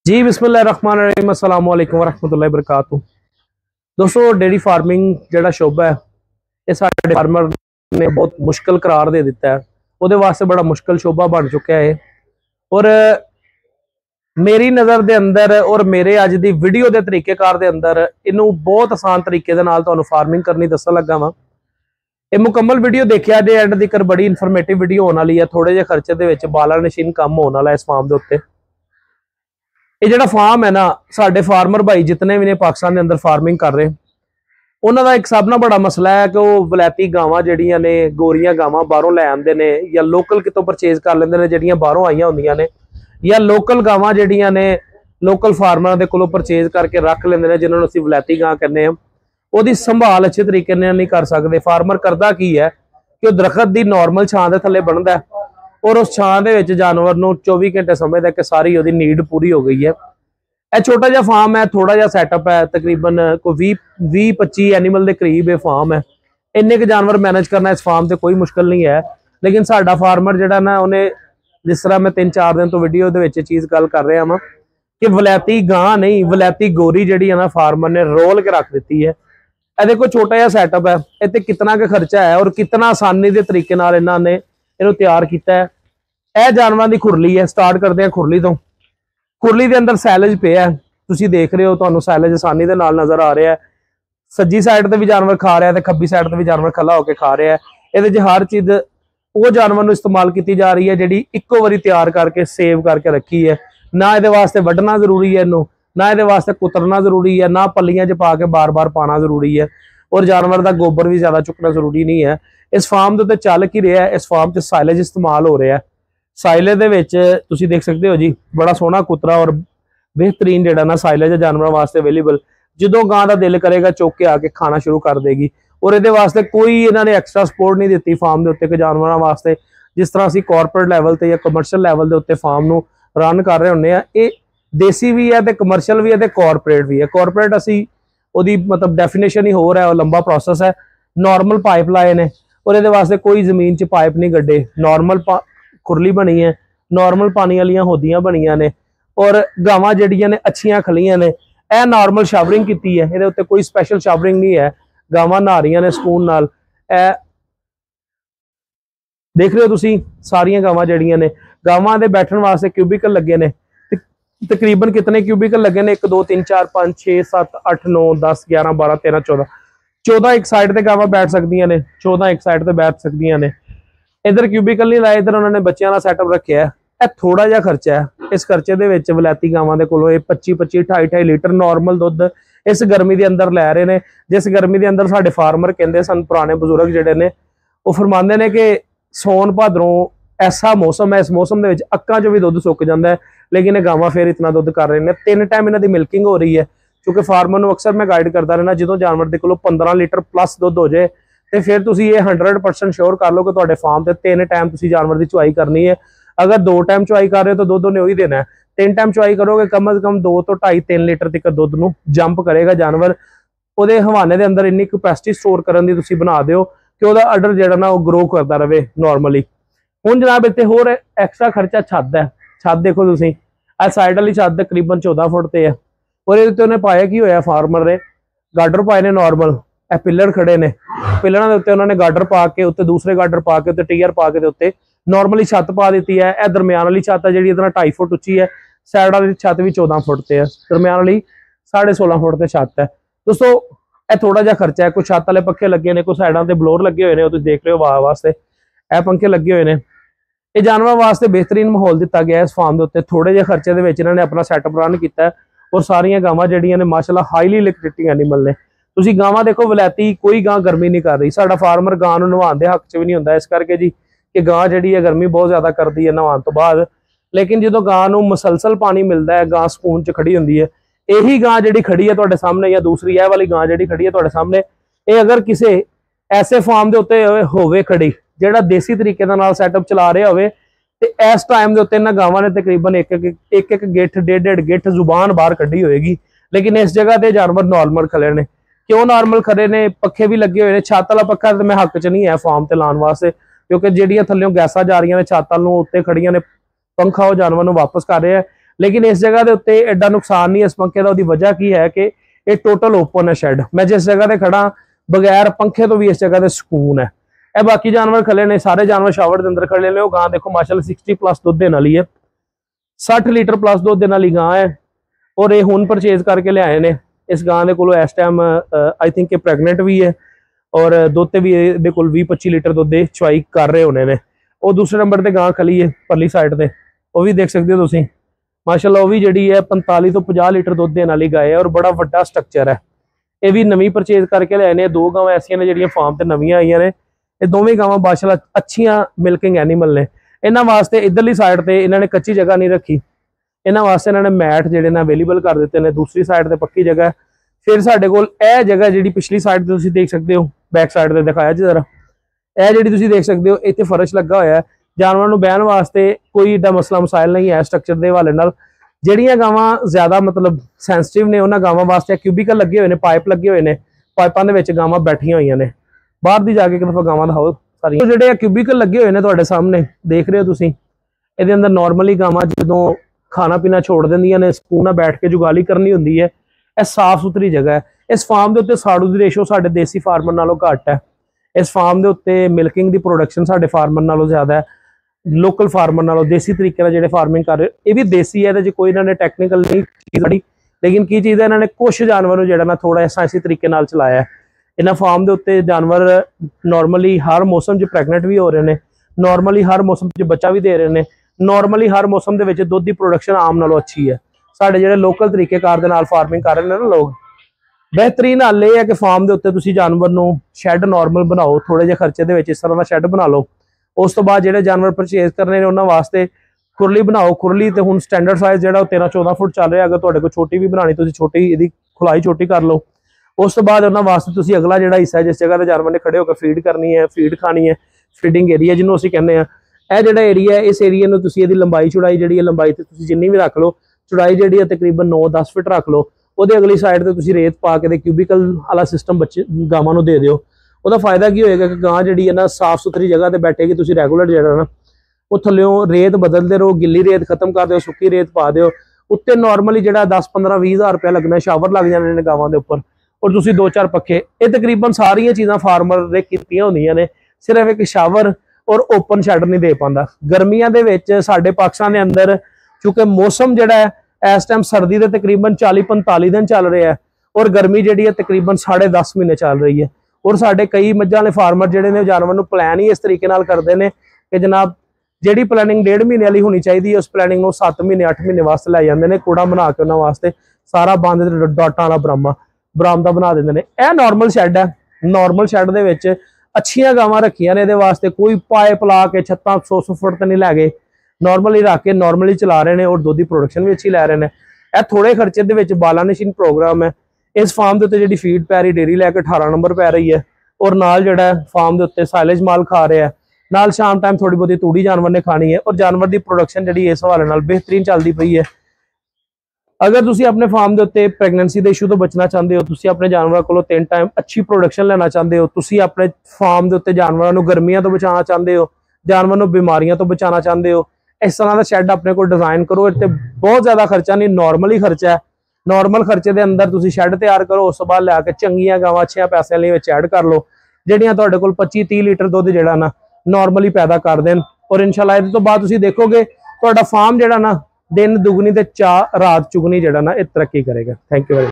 जी बिस्मिल्लाहिर्रहमानिर्रहीम अस्सलाम वालेकुम वरहमतुल्लाहि वबरकातुहू। दोस्तों डेयरी फार्मिंग जिहड़ा शोबा है ये साडे फार्मर ने बहुत मुश्किल करार दे दिता है। उहदे वास्ते बड़ा मुश्किल शोबा बन चुका है और मेरी नज़र दे अंदर और मेरे अज दी वीडियो दे तरीकेकार दे अंदर इनू बहुत आसान तरीके दे नाल तुहानू फार्मिंग करनी दस्सन लगा वां। ये मुकम्मल वीडियो देखिया जे एंड तक बड़ी इन्फॉर्मेटिव वीडियो होने वाली है। थोड़े जे खर्चे दे विच बाला नशीन काम होने वाला इस फार्म दे उत्ते। ये जिहड़ा फार्म है ना साडे फार्मर भाई जितने भी ने पाकिस्तान के अंदर फार्मिंग कर रहे उन्हों का एक सब ना बड़ा मसला है कि वो वलैती गावां जिहड़ियां ने गोरियां गावां बाहरों लै आंदे ने या लोकल कितों परचेज कर लेंदे ने जिहड़ियां बाहरों आईयां हुंदियां ने या लोकल गावां जिहड़ियां ने लोकल फार्मर दे कोलों परचेज करके रख लेंदे ने जिन्हां नूं असीं वलैती गां कहने आ। उहदी संभाल अच्छे तरीके नाल नहीं कर सकते। फार्मर करदा की है कि वो दरखत की नॉर्मल छां दे थल्ले बनदा है और उस छां दे विच जानवर नूं 24 घंटे समझदा कि सारी उहदी नीड पूरी हो गई है। यह छोटा जिहा फार्म है, थोड़ा जिहा सैटअप है, तकरीबन कोई 20-25 एनीमल के करीब ये फार्म है। इन्ने के जानवर मैनेज करना इस फार्म से कोई मुश्किल नहीं है। लेकिन साडा फार्मर जिहड़ा ना उन्हें जिस तरह मैं 3-4 दिन तो वीडियो दे विच चीज़ गल कर रहा वां कि वलैती गां नहीं वलैती गोरी जिहड़ी है ना फार्मर ने रोल के रख दी है। यह देखो छोटा जिहा सैटअप है, इत्ते कितना का खर्चा है और कितना आसानी के तरीके नाल इन्हां ने इहनूं तैयार किया है। यह जानवरां दी खुरली है। स्टार्ट करते हैं खुरली तो। खुरली के अंदर सैलेज पे है, तुसी देख रहे हो, तुहानूं सैलेज आसानी दे नाल नज़र आ रहा है। सज्जी साइड ते भी जानवर खा रहा है तो खब्बी साइड ते भी जानवर खला होकर खा रहा है। ये हर चीज़ वो जानवर नूं इस्तेमाल की जा रही है जिहड़ी इक्को वारी तैयार करके सेव करके रखी है। ना ये वास्ते वड्ढना जरूरी है, इनू ना ये वास्ते कुतरना जरूरी है, ना पलियां च पा के बार बार पाना जरूरी है और जानवर का गोबर भी ज़्यादा चुकना जरूरी नहीं है। इस फार्म के उत्ते चल की रहा है, इस फार्म से साइलेज इस्तेमाल हो रहा है। साइले दे विच तुसी देख सकते हो जी बड़ा सोहना कुतरा और बेहतरीन जिहड़ा ना साइलेज जानवरों वास्ते अवेलेबल। जो गां का दिल करेगा चुक के आके खाना शुरू कर देगी और ये वास्ते कोई इन्होंने एक्सट्रा सपोर्ट नहीं दी फार्म के उत्ते जानवरों वास्ते। जिस तरह असीं कॉरपोरेट लैवल ते या कमर्शियल लैवल के उत्ते फार्म नूं रन कर रहे होंगे। ये देसी भी है तो कमर्शियल भी है तो कॉरपोरेट भी है। कॉरपोरेट असीं उहदी मतलब डेफिनेशन ही हो रहा है, लंबा प्रोसैस है। नॉर्मल पाइप लाए ने और ये वास्ते कोई जमीन च पाइप नहीं गड्डे, नॉर्मल खुरली बनी है, नॉर्मल पानी वालियां होदियां बनियां ने और गावां जिहड़ियां ने अच्छियां खलियां ने। यह नॉर्मल शावरिंग की है, ये उत्ते कोई स्पैशल शावरिंग नहीं है। गावां नहा रही ने सुकून नाल। देख रहे हो तुसी सारियां गावां जिहड़ियां ने, गावां दे बैठण वास्ते क्यूबिकल लगे ने। तकरीबन कितने क्यूबिकल लगे ने? 1 2 3 4 5 6 7 8 9 10 11 12 13 14 14 एक साइड ते गावां बैठ सकदियां ने, 14 एक साइड ते बैठ सकदियां ने। इधर क्यूबिकल नहीं लाए, इधर उन्होंने बच्चों का सैटअप रखे है। यह थोड़ा जिहा खर्चा है। इस खर्चे दे विच वलैती गावां दे कोलों 25-25 28 लीटर नॉर्मल दुध इस गर्मी के अंदर लै रहे हैं। जिस गर्मी के अंदर साडे फार्मर कहते सन, पुराने बजुर्ग जिहड़े ने वो फरमाते हैं कि सौन भादरों ऐसा मौसम है, इस मौसम के अक्कां चों भी दुध सुक जाता है लेकिन ये गावां फिर इतना दुध कर रहे हैं। 3 टाइम इन्हां दी मिल्किंग हो रही है क्योंकि फार्मर नूं अक्सर मैं गाइड करता रहना जो जानवर के कोलों 15 लीटर प्लस दुध हो जाए तो फिर तुसी ये 100% श्योर कर लो कि तुहाडे फार्म से 3 टाइम तुसी जानवर की चुआई करनी है। अगर 2 टाइम चुआई कर रहे हो तो दुध उन्हें वही देना है। 3 टाइम चुआई करोगे कम से कम 2 तो 2.5-3 लीटर तक दुध नूं जंप करेगा जानवर। उहदे हवाने के अंदर इन्नी कैपेसिटी स्टोर करने की तुसी बना दिओ कि उहदा अडर जिहड़ा ना वो ग्रो करता रहे नॉर्मली। हुण जनाब इत्थे होर एक्स्ट्रा खर्चा छत है। छत देखो तुसी, आ साइड वाली छत तकरीबन 14 फुट ते है और ये उन्हें पाया की होया फार्मर ने गाडर पाए ने नॉर्मल। ए पिलर खड़े ने, पिलरों के उत्ते उन्होंने गाडर पा के उत्ते दूसरे गाडर पा के उत्ते टीयर पा के उत्ते नॉर्मली छत पा दी है। यह दरम्यान वाली छत है जी 2.5 फुट उच्ची है, साइड वाली छत भी 14 फुट से है, दरम्यान वाली 16.5 फुट से छत है। दोस्तों यह थोड़ा जिहा खर्चा है। कुछ छत वाले पखे लगे ने, कुछ साइडों से ब्लोर लगे हुए हैं, तुम देख रहे हो वाह वास्ते यह पंखे लगे हुए हैं। ये जानवर वास्ते बेहतरीन माहौल दिता गया इस फार्म के उत्ते। थोड़े जे खर्चे के विच इन्होंने अपना सैटअप रन किया और सारियां गावां जिहड़ियां ने माशाअल्लाह हाईली लिक्विडिटी एनीमल ने। तुसी गावां देखो वलैती कोई गां गर्मी नहीं कर रही। साडा फार्मर गां नूं नहवाउण दे हक च भी नहीं हुंदा इस करके जी कि गां जिहड़ी है गर्मी बहुत ज़्यादा करती है नहवाउण तो बाद। लेकिन जो गां नूं मुसलसल पानी मिलता है गां सुकून च खड़ी हुंदी है। यही गां जिहड़ी खड़ी है तुहाडे सामने या दूसरी यह वाली गां जिहड़ी खड़ी है तुहाडे सामने, ये अगर किसी ऐसे फार्म के उत्ते होवे खड़ी जिहड़ा देसी तरीके दे नाल सैटअप चला रहा होवे ते इस टाइम के उत्ते इन्हां गावां ने तकरीबन एक गिठ 1.5 गिठ जुबान बाहर कड्ढी होएगी। लेकिन इस जगह ते जानवर नॉर्मल खड़े ने। क्यों नॉर्मल खड़े ने? पखे भी लगे हुए हैं। छत वाला पक्खा तो मैं हक च नहीं है फार्म से लाने वास्ते क्योंकि जिहड़ियां थल्लों गैसां जा रही ने छत वाल नूं उत्ते खड़ियां ने, पंखा वो जानवर नूं वापस कर रहा है। लेकिन इस जगह के उत्ते एडा नुकसान नहीं इस पंखे का। वजह की है कि ये टोटल ओपन है शेड। मैं जिस जगह से खड़ा बगैर पंखे तो भी इस जगह से सुकून है। ये बाकी जानवर खले ने, सारे जानवर शावर के अंदर खड़े ने। गां देखो माशाल्लाह 60+ दुध देने वाली है, 60 लीटर प्लस दुध देने वाली गां है। और ये हुण परचेज करके लियाए ने। इस गां दे कोलों इस टाइम आई थिंक प्रेगनेंट भी है और दुध भी ये कोल 20-25 लीटर दुध दे चवाई कर रहे होने ने। और दूसरे नंबर ते गां खली है परली साइड ते, वो भी देख सकते हो तुसीं माशाल्लाह। वो भी जिहड़ी है 45 तो 50 लीटर दुध देने वाली गाय है और बड़ा वड्डा स्ट्रक्चर है। ये भी नवीं परचेज करके लियाए ने। 2 गावां ऐसियां ने जिहड़ियां फार्म ते नवीं आईयां ने। ये दोवें गावां माशाल्लाह अच्छियां मिल्किंग एनीमल ने। इन्हां वास्ते इधरली साइड ते इन्हां ने कच्ची जगह नहीं रखी, इन्हां वास्ते इन्हां ने मैट जिहड़े ने अवेलेबल कर दिते ने। दूसरी साइड ते पक्की जगह है। फिर साडे कोल यह जगह जिहड़ी पिछली साइड ते तुसीं देख सकते हो, बैक साइड ते दिखाया जी जरा, यह जिहड़ी तुसीं देख सकते हो इत्थे फर्श लगा होया है। जानवरां नूं बहण वास्ते कोई एडा मसला मसाइल नहीं है स्ट्रक्चर के हवाले नाल। जिहड़ियां गावां ज्यादा मतलब सेंसिटिव ने उन्हां गावां वास्ते क्यूबिकल लगे हुए ने, पाइप लगे हुए ने, पाइपां दे विच गावां बैठियां होईयां ने। बाहर दी जाके एक दफा गावां दिखाओ सारी। जिहड़े क्यूबिकल लगे हुए ने तुहाडे सामने देख रहे हो तुसीं, इहदे अंदर नॉर्मली गावां जदों खाना पीना छोड़ देंदियां ने, सकून नाल बैठ के जुगाली करनी हुंदी है। यह साफ सुथरी जगह है। इस फार्म के उत्ते साड़ू की रेशो साडे देसी फार्मर नालों घट है। इस फार्म के उत्ते मिल्किंग की प्रोडक्शन साडे फार्मर नालों ज्यादा है, लोकल फार्मर नालों। देसी तरीके नाल जिहड़े फार्मिंग कर रहे, ये भी देसी है, इहदे कोई इन्होंने टैक्नीकल नहीं चीज़ बड़ी। लेकिन की चीज़ है, इन्होंने कुछ जानवर जिहड़ा ना थोड़ा साइंसी तरीके नाल चलाया है। इन्हां फार्म के उत्ते जानवर नॉर्मली हर मौसम च प्रैगनेंट भी हो रहे हैं, नॉर्मली हर मौसम च बच्चा भी दे रहे हैं, नॉर्मली हर मौसम के विच दुध की प्रोडक्शन आम नालों अच्छी है। साडे जिहड़े लोकल तरीकेकार दे नाल फार्मिंग कर रहे हैं ना लोग, बेहतरीन हल यह है कि फार्म के उत्ते तुसीं जानवर नूं शैड नॉर्मल बनाओ, थोड़े जे खर्चे दे विच इस तरह का शैड बना लो। उस तो बाद जिहड़े जानवर परचेज करने ने उन्हां वास्ते खुरली बनाओ। खुरली तो हुण स्टैंडर्ड साइज जिहड़ा 13-14 फुट चल रहा है। अगर तुहाडे कोल छोटी भी बनानी तुसीं छोटी इहदी खुलाई छोटी कर लो। उस तो बाद उन्हां वास्ते तुसीं अगला जिहड़ा हिस्सा है जिस जगह ते जानवर ने खड़े होकर फीड करनी है, फीड खानी है, फीडिंग एरिया जिन्हों असीं कहने हैं, यह जिहड़ा एरिया है इस एरिया नूं तुसीं इहदी लंबाई चौड़ाई जिहड़ी है, लंबाई ते तुसीं जिन्नी भी रख लो, चौड़ाई जिहड़ी है तकरीबन 9-10 फुट रख लो। ਉਹਦੇ अगली साइड ਤੇ ਤੁਸੀਂ रेत पा के क्यूबिकल वाला सिस्टम बच्चे गावां नूं दे दिओ। ਉਹਦਾ फायदा की होएगा कि गां जिहड़ी है ना साफ सुथरी जगह ते बैठेगी। तुसीं रेगूलर जिहड़ा ना ਉਹ ਥੱਲਿਓਂ रेत बदलते रहो, गिल्ली रेत खत्म कर दिओ, सुक्की रेत पा दिओ। उत्ते नॉर्मली जिहड़ा 10-15-20 हज़ार रुपया लगना, शावर लग जाने ने गावां दे उपर, और तुसीं 2-4 पक्खे। ये तकरीबन सारियां चीज़ां फार्मर ने कीतियां होंदियां ने, सिर्फ एक शावर और ओपन शैड नहीं दे पांदा। गर्मियां दे विच साडे पाकिस्तान दे अंदर क्योंकि मौसम जिहड़ा है इस टाइम सर्दी के तकरीबन 40-45 दिन चल रहे हैं और गर्मी जी है तकरीबन 10.5 महीने चल रही है। और साढ़े कई मझां वाले फार्मर जिहड़े ने जानवर नूं प्लैन ही इस तरीके नाल करदे ने कि जनाब जिहड़ी प्लैनिंग 1.5 महीने वाली होनी चाहिए उस प्लैनिंग नूं 7 महीने 8 महीने वास्ते लै जांदे ने। कूड़ा बना के उन्हां वास्ते सारा बंद डाटां वाला बरामदा बना देंदे ने। यह नॉर्मल शैड है। नॉर्मल शैड दे विच अच्छियां गावां रखियां ने, इहदे वास्ते कोई पाइप ला के छत्तां 100 फुट ते नहीं लै गए, नॉर्मली रख के नॉर्मली चला रहे हैं और दुध की प्रोडक्शन भी अच्छी लै रहे हैं। यह थोड़े खर्चे दे विच बालानिशिन प्रोग्राम है। इस फार्म के उत्ते जिहड़ी फीड पै रही डेयरी लैके 18 नंबर पै रही है और नाल जिहड़ा फार्म के उत्ते साइलेज माल खा रहा है, नाल शाम टाइम थोड़ी बहुती तूड़ी जानवर ने खानी है और जानवर की प्रोडक्शन जिहड़ी इस हवाले नाल बेहतरीन चलती पई है। अगर तुसीं अपने फार्म के उत्ते प्रैगनेंसी के इशू तो बचना चाहते हो, तुसीं अपने जानवरों को 3 टाइम अच्छी प्रोडक्शन लेना चाहते हो, तुसीं अपने फार्म के उत्ते जानवरों को गर्मियों तो बचाना चाहते हो, जानवर को बीमारियों तो बचाना चाहते हो, इस तरह का शैड अपने को डिजाइन करो। इत्ते बहुत ज्यादा खर्चा नहीं, नॉर्मल ही खर्चा है। नॉर्मल खर्चे के अंदर तुसीं शैड तैयार करो, उस बाद लैके चंगियां गावां अच्छे पैसे लिए ऐड कर लो जिहड़ियां तुहाडे कोल 25-30 लीटर दुध जिहड़ा ना नॉर्मली पैदा कर देन। और इंशाल्लाह इहदे तो बाद तुसीं देखोगे तुहाडा फार्म जिहड़ा ना दिन दुगनी ते रात चुगनी जिहड़ा ना तरक्की करेगा। Thank you very much.